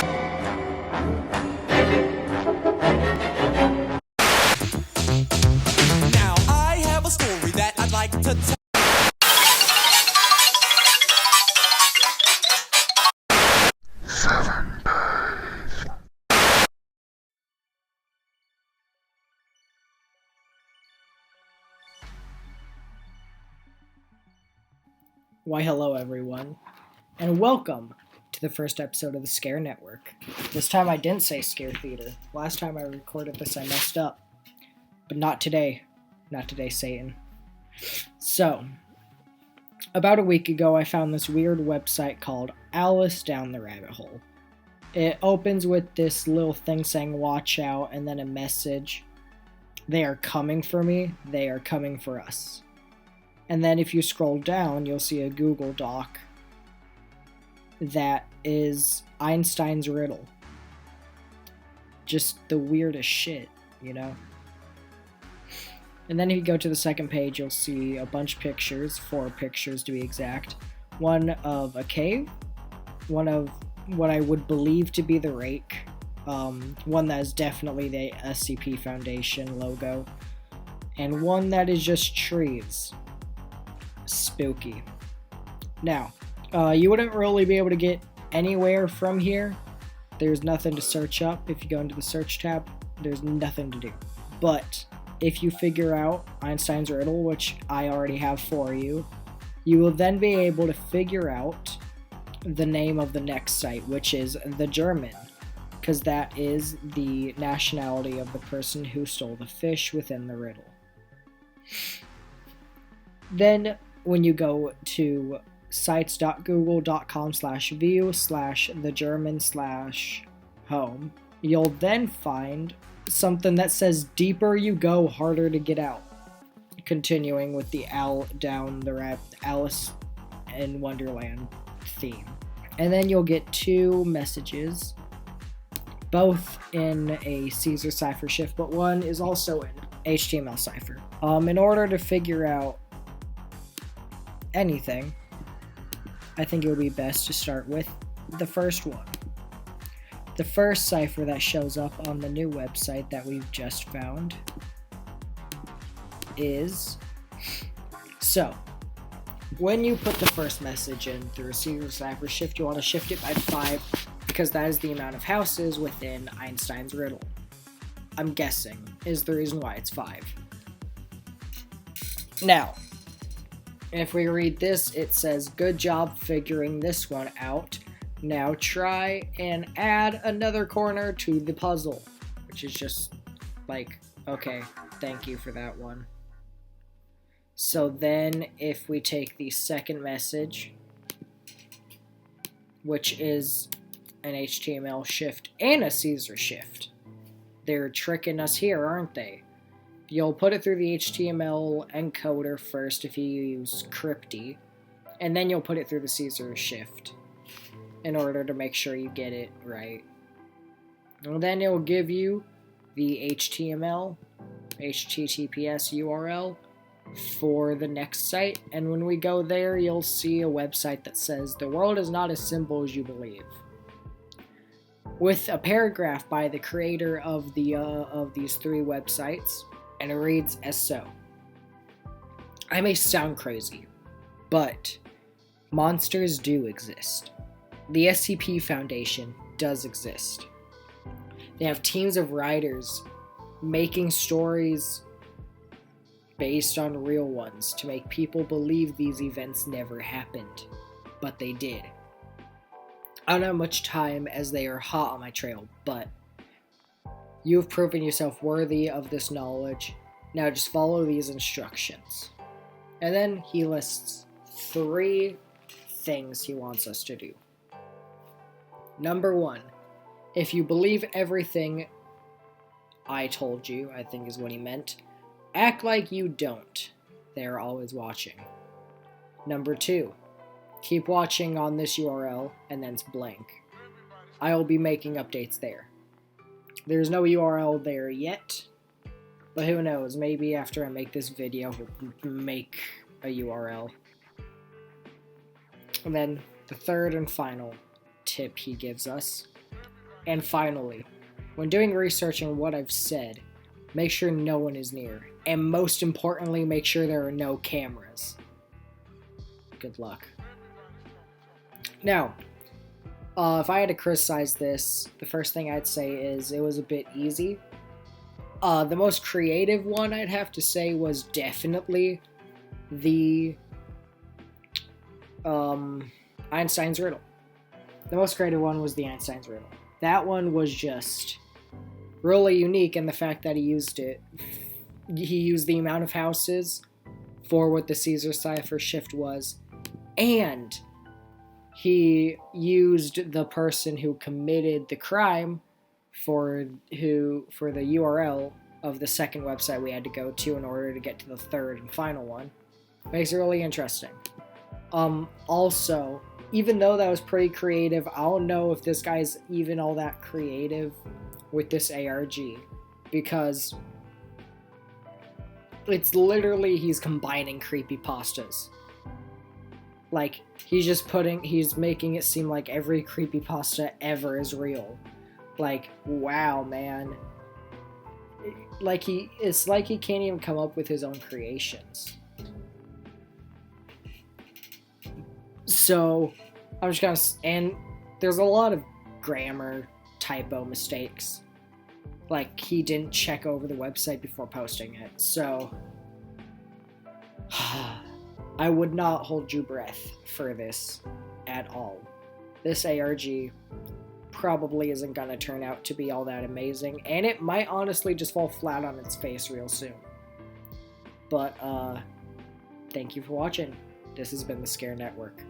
Now I have a story that I'd like to tell. Why hello everyone, and welcome to the first episode of the Scare Network. This time I didn't say Scare Theater. Last time I recorded this I messed up. But not today. Not today, Satan. So, about a week ago I found this weird website called Alice Down the Rabbit Hole. It opens with this little thing saying watch out and then a message. They are coming for me, they are coming for us. And then if you scroll down, you'll see a Google Doc that is Einstein's riddle. Just the weirdest shit, you know? And then if you go to the second page, you'll see a bunch of pictures, 4 pictures to be exact. One of a cave, one of what I would believe to be the rake, one that is definitely the SCP Foundation logo, and one that is just trees. Spooky. Now, you wouldn't really be able to get anywhere from here. There's nothing to search up. If you go into the search tab, there's nothing to do. But if you figure out Einstein's riddle, which I already have for you, you will then be able to figure out the name of the next site, which is the German, because that is the nationality of the person who stole the fish within the riddle. Then when you go to sites.google.com/view/thegerman/home, you'll then find something that says deeper you go, harder to get out. Continuing with the Alice in Wonderland theme. And then you'll get 2 messages, both in a Caesar cipher shift, but one is also in HTML cipher. In order to figure out anything, I think it would be best to start with the first one. The first cipher that shows up on the new website that we've just found is, so when you put the first message in through a Caesar cipher shift, you want to shift it by 5 because that is the amount of houses within Einstein's riddle. I'm guessing is the reason why it's 5. Now, if we read this, it says, good job figuring this one out. Now try and add another corner to the puzzle. Which is just like, okay, thank you for that one. So then if we take the second message, which is an HTML shift and a Caesar shift. They're tricking us here, aren't they? You'll put it through the HTML encoder first if you use Crypty, and then you'll put it through the Caesar shift in order to make sure you get it right. And then it'll give you the HTML, HTTPS URL for the next site, and when we go there, you'll see a website that says, the world is not as simple as you believe, with a paragraph by the creator of these 3 websites. And it reads as so. I may sound crazy, but monsters do exist. The SCP Foundation does exist. They have teams of writers making stories based on real ones to make people believe these events never happened, but they did. I don't have much time as they are hot on my trail, but you have proven yourself worthy of this knowledge. Now just follow these instructions. And then he lists 3 things he wants us to do. Number 1, if you believe everything I told you, I think is what he meant, act like you don't. They are always watching. Number 2, keep watching on this URL and then it's blank. I will be making updates there. There's no URL there yet, but who knows, maybe after I make this video, we'll make a URL. And then the third and final tip he gives us, And finally, when doing research on what I've said, make sure no one is near. And most importantly, make sure there are no cameras. Good luck. Now, if I had to criticize this, the first thing I'd say is it was a bit easy. The most creative one I'd have to say was definitely the Einstein's riddle. The most creative one was the Einstein's riddle. That one was just really unique in the fact that he used the amount of houses for what the Caesar cipher shift was, and he used the person who committed the crime for the URL of the second website we had to go to in order to get to the third and final one. Makes it really interesting. Also, even though that was pretty creative, I don't know if this guy's even all that creative with this ARG, because it's literally he's combining creepypastas. Like, he's making it seem like every creepypasta ever is real. Like, wow, man. It's like he can't even come up with his own creations. So, I'm just gonna, and there's a lot of grammar typo mistakes. Like, he didn't check over the website before posting it, so I would not hold your breath for this at all. This ARG probably isn't going to turn out to be all that amazing, and it might honestly just fall flat on its face real soon. But, thank you for watching. This has been the Scare Network.